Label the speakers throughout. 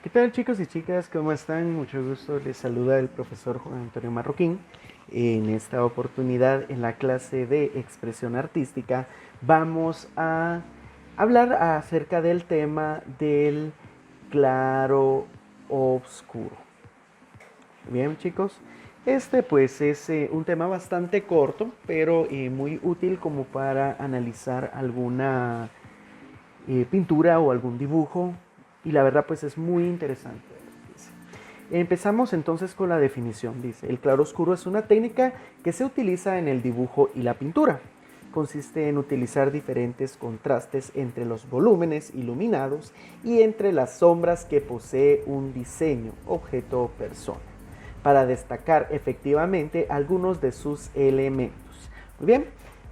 Speaker 1: ¿Qué tal, chicos y chicas? ¿Cómo están? Mucho gusto. Les saluda el profesor Juan Antonio Marroquín. En esta oportunidad, en la clase de expresión artística, vamos a hablar acerca del tema del claro oscuro. Bien, chicos. Este pues es un tema bastante corto, pero muy útil como para analizar alguna pintura o algún dibujo, y la verdad pues es muy interesante. Empezamos entonces con la definición. Dice, el claroscuro es una técnica que se utiliza en el dibujo y la pintura. Consiste en utilizar diferentes contrastes entre los volúmenes iluminados y entre las sombras que posee un diseño, objeto o persona, para destacar efectivamente algunos de sus elementos. Muy bien,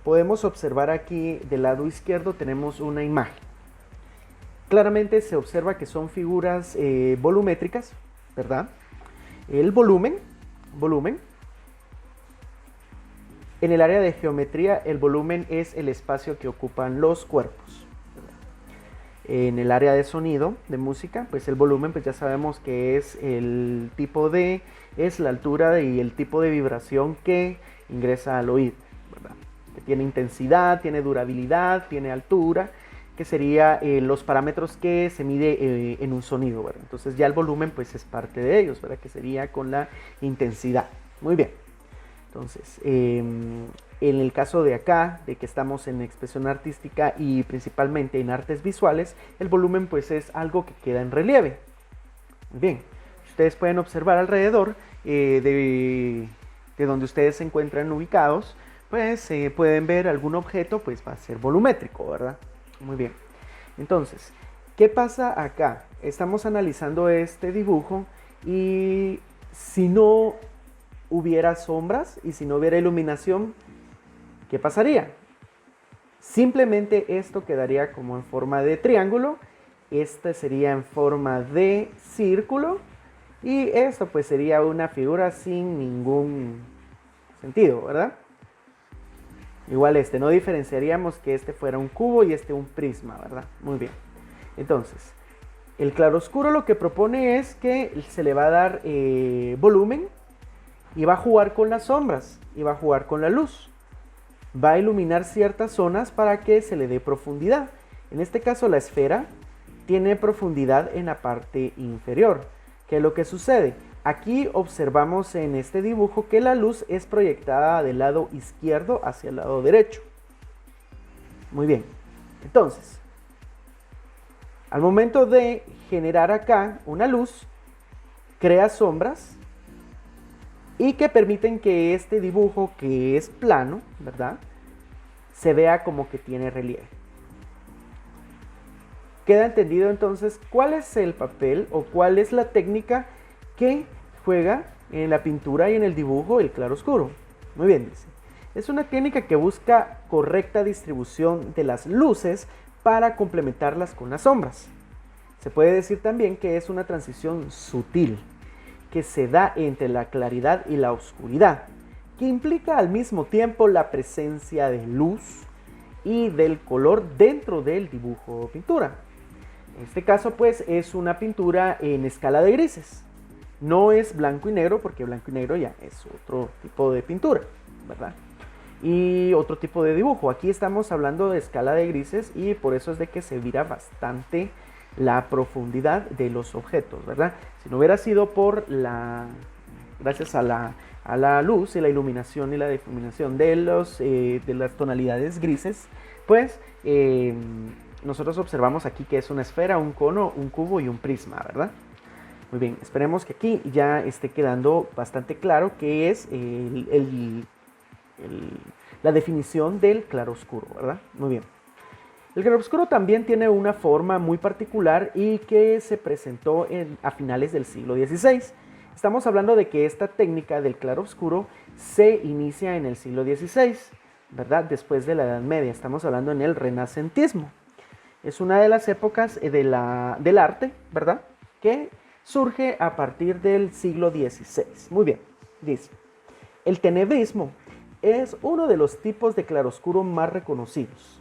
Speaker 1: podemos observar aquí del lado izquierdo tenemos una imagen. Claramente se observa que son figuras volumétricas, ¿verdad? El volumen. En el área de geometría, el volumen es el espacio que ocupan los cuerpos. En el área de sonido, de música, pues el volumen, pues ya sabemos que es el tipo de, es la altura y el tipo de vibración que ingresa al oído, ¿verdad? Que tiene intensidad, tiene durabilidad, tiene altura, que sería los parámetros que se mide en un sonido, ¿verdad? Entonces ya el volumen pues es parte de ellos, ¿verdad? Que sería con la intensidad. Muy bien. Entonces, en el caso de acá, de que estamos en expresión artística y principalmente en artes visuales, el volumen pues es algo que queda en relieve. Muy bien. Ustedes pueden observar alrededor de donde ustedes se encuentran ubicados, pues pueden ver algún objeto, pues va a ser volumétrico, ¿verdad? Muy bien. Entonces, ¿qué pasa acá? Estamos analizando este dibujo y si no hubiera sombras y si no hubiera iluminación, ¿qué pasaría? Simplemente esto quedaría como en forma de triángulo, este sería en forma de círculo y esto pues sería una figura sin ningún sentido, ¿verdad? Igual no diferenciaríamos que este fuera un cubo y este un prisma, ¿verdad? Muy bien. Entonces, el claroscuro lo que propone es que se le va a dar volumen y va a jugar con las sombras y va a jugar con la luz. Va a iluminar ciertas zonas para que se le dé profundidad. En este caso, la esfera tiene profundidad en la parte inferior. ¿Qué es lo que sucede? Aquí observamos en este dibujo que la luz es proyectada del lado izquierdo hacia el lado derecho. Muy bien. Entonces, al momento de generar acá una luz, crea sombras y que permiten que este dibujo, que es plano, ¿verdad?, se vea como que tiene relieve. Queda entendido entonces cuál es el papel o cuál es la técnica que juega en la pintura y en el dibujo el claroscuro. Muy bien, dice. Es una técnica que busca correcta distribución de las luces para complementarlas con las sombras. Se puede decir también que es una transición sutil que se da entre la claridad y la oscuridad, que implica al mismo tiempo la presencia de luz y del color dentro del dibujo o pintura. En este caso pues es una pintura en escala de grises. No es blanco y negro porque blanco y negro ya es otro tipo de pintura, ¿verdad? Y otro tipo de dibujo. Aquí estamos hablando de escala de grises y por eso es de que se mira bastante la profundidad de los objetos, ¿verdad? Si no hubiera sido gracias a la luz y la iluminación y la difuminación de las tonalidades grises, pues nosotros observamos aquí que es una esfera, un cono, un cubo y un prisma, ¿verdad? Muy bien, esperemos que aquí ya esté quedando bastante claro qué es la definición del claroscuro, ¿verdad? Muy bien. El claroscuro también tiene una forma muy particular y que se presentó a finales del siglo XVI. Estamos hablando de que esta técnica del claroscuro se inicia en el siglo XVI, ¿verdad? Después de la Edad Media, estamos hablando en el Renacentismo. Es una de las épocas del arte, ¿verdad?, que surge a partir del siglo XVI. Muy bien, dice. El tenebrismo es uno de los tipos de claroscuro más reconocidos.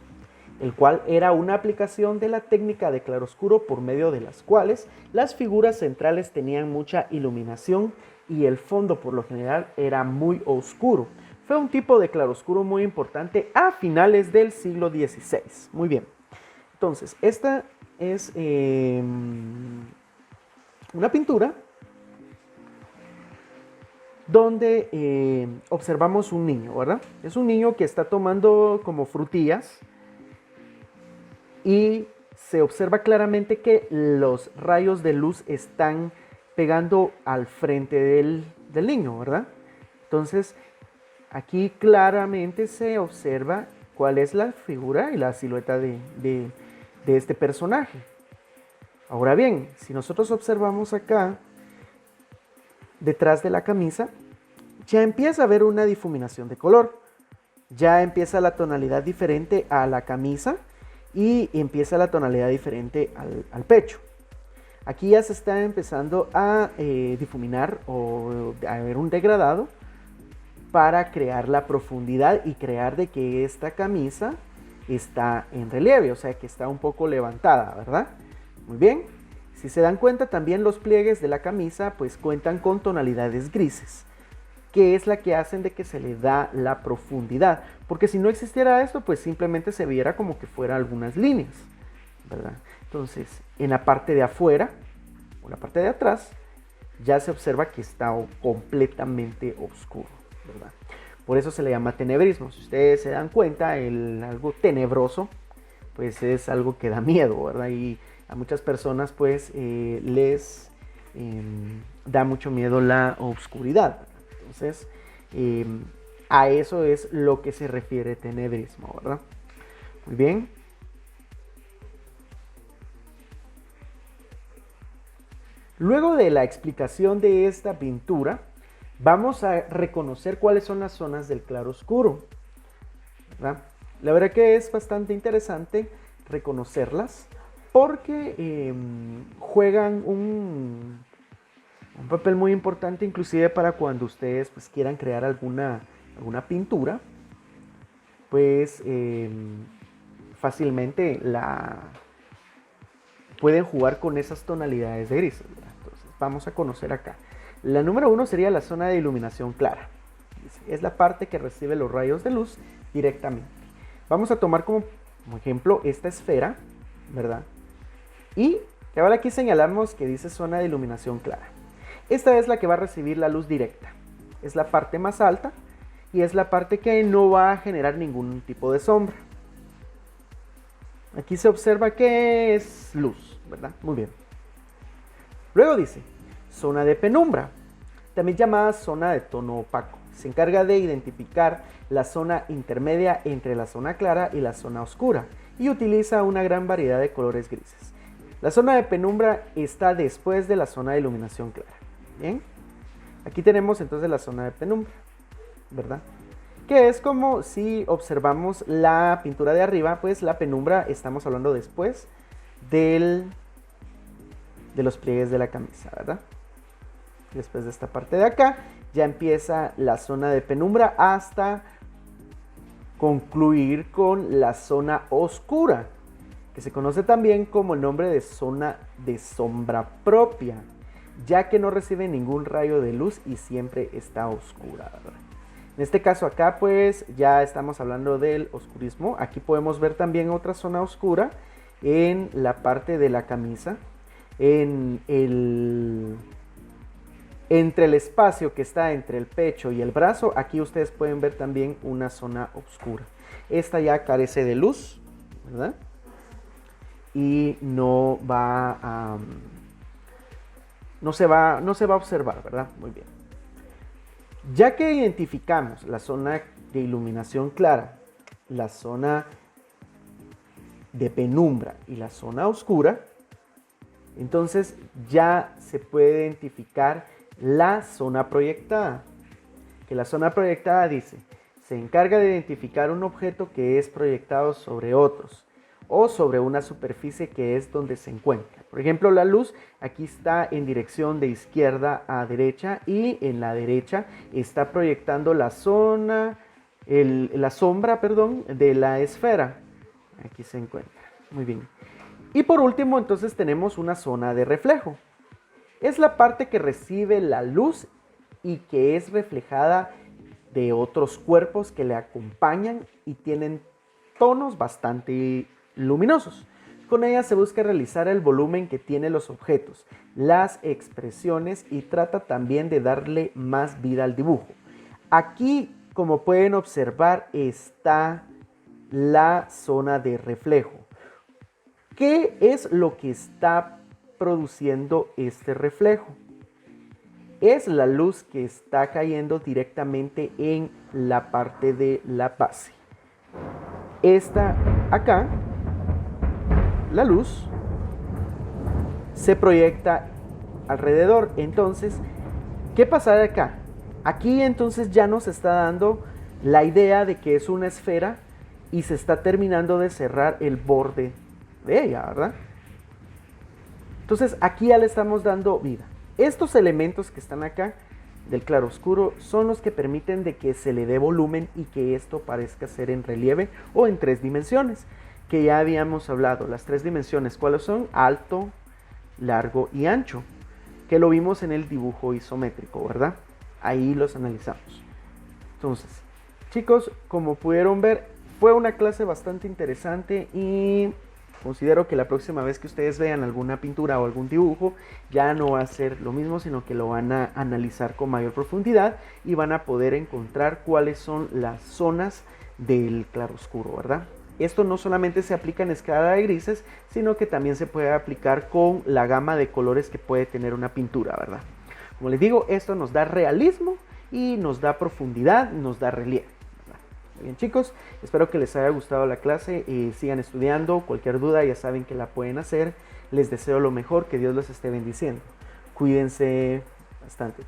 Speaker 1: el cual era una aplicación de la técnica de claroscuro por medio de las cuales las figuras centrales tenían mucha iluminación y el fondo por lo general era muy oscuro. Fue un tipo de claroscuro muy importante a finales del siglo XVI. Muy bien. Entonces, esta es una pintura donde observamos un niño, ¿verdad? Es un niño que está tomando como frutillas y se observa claramente que los rayos de luz están pegando al frente del niño, ¿verdad? Entonces, aquí claramente se observa cuál es la figura y la silueta de este personaje. Ahora bien, si nosotros observamos acá, detrás de la camisa, ya empieza a haber una difuminación de color. Ya empieza la tonalidad diferente a la camisa y empieza la tonalidad diferente al pecho. Aquí ya se está empezando a difuminar o a haber un degradado para crear la profundidad y crear de que esta camisa está en relieve, o sea que está un poco levantada, ¿verdad? Muy bien. Si se dan cuenta, también los pliegues de la camisa pues cuentan con tonalidades grises, que es la que hacen de que se le da la profundidad, porque si no existiera esto, pues simplemente se viera como que fuera algunas líneas, ¿verdad? Entonces, en la parte de afuera o la parte de atrás, ya se observa que está completamente oscuro, ¿verdad? Por eso se le llama tenebrismo. Si ustedes se dan cuenta, algo tenebroso, pues es algo que da miedo, ¿verdad? Y a muchas personas, pues, les da mucho miedo la oscuridad. Entonces, a eso es lo que se refiere tenebrismo, ¿verdad? Muy bien. Luego de la explicación de esta pintura, vamos a reconocer cuáles son las zonas del claroscuro, ¿verdad? La verdad que es bastante interesante reconocerlas porque juegan un papel muy importante, inclusive para cuando ustedes pues, quieran crear alguna pintura, pues fácilmente pueden jugar con esas tonalidades de grises, ¿verdad? Entonces vamos a conocer acá. La número 1 sería la zona de iluminación clara. Es la parte que recibe los rayos de luz directamente. Vamos a tomar como ejemplo esta esfera, ¿verdad? Y ahora aquí señalamos que dice zona de iluminación clara. Esta es la que va a recibir la luz directa. Es la parte más alta y es la parte que no va a generar ningún tipo de sombra. Aquí se observa que es luz, ¿verdad? Muy bien. Luego dice, zona de penumbra, también llamada zona de tono opaco. Se encarga de identificar la zona intermedia entre la zona clara y la zona oscura y utiliza una gran variedad de colores grises. La zona de penumbra está después de la zona de iluminación clara. Bien, aquí tenemos entonces la zona de penumbra, ¿verdad? Que es como si observamos la pintura de arriba, pues la penumbra estamos hablando después de los pliegues de la camisa, ¿verdad? Después de esta parte de acá, ya empieza la zona de penumbra hasta concluir con la zona oscura, que se conoce también como el nombre de zona de sombra propia, ya que no recibe ningún rayo de luz y siempre está oscura, ¿verdad? En este caso acá pues ya estamos hablando del oscurismo. Aquí podemos ver también otra zona oscura en la parte de la camisa, entre el espacio que está entre el pecho y el brazo. Aquí ustedes pueden ver también una zona oscura. Esta ya carece de luz, ¿verdad? Y no se va a observar, ¿verdad? Muy bien. Ya que identificamos la zona de iluminación clara, la zona de penumbra y la zona oscura, entonces ya se puede identificar la zona proyectada. Que la zona proyectada dice, se encarga de identificar un objeto que es proyectado sobre otros o sobre una superficie que es donde se encuentra. Por ejemplo, la luz aquí está en dirección de izquierda a derecha y en la derecha está proyectando la sombra de la esfera. Aquí se encuentra. Muy bien. Y por último, entonces tenemos una zona de reflejo. Es la parte que recibe la luz y que es reflejada de otros cuerpos que le acompañan y tienen tonos bastante luminosos. Con ella se busca realizar el volumen que tienen los objetos, las expresiones y trata también de darle más vida al dibujo. Aquí, como pueden observar, está la zona de reflejo. ¿Qué es lo que está produciendo este reflejo? Es la luz que está cayendo directamente en la parte de la base. Esta acá, la luz, se proyecta alrededor. Entonces, ¿qué pasa de acá? Aquí entonces ya nos está dando la idea de que es una esfera y se está terminando de cerrar el borde de ella, ¿verdad? Entonces aquí ya le estamos dando vida. Estos elementos que están acá del claroscuro son los que permiten de que se le dé volumen y que esto parezca ser en relieve o en 3 dimensiones, que ya habíamos hablado. Las 3 dimensiones, ¿cuáles son? Alto, largo y ancho, que lo vimos en el dibujo isométrico, ¿verdad? Ahí los analizamos. Entonces, chicos, como pudieron ver, fue una clase bastante interesante y considero que la próxima vez que ustedes vean alguna pintura o algún dibujo, ya no va a ser lo mismo, sino que lo van a analizar con mayor profundidad y van a poder encontrar cuáles son las zonas del claroscuro, ¿verdad? Esto no solamente se aplica en escala de grises, sino que también se puede aplicar con la gama de colores que puede tener una pintura, ¿verdad? Como les digo, esto nos da realismo y nos da profundidad, nos da relieve. Bien, chicos, espero que les haya gustado la clase, sigan estudiando, cualquier duda ya saben que la pueden hacer, les deseo lo mejor, que Dios los esté bendiciendo, cuídense bastante.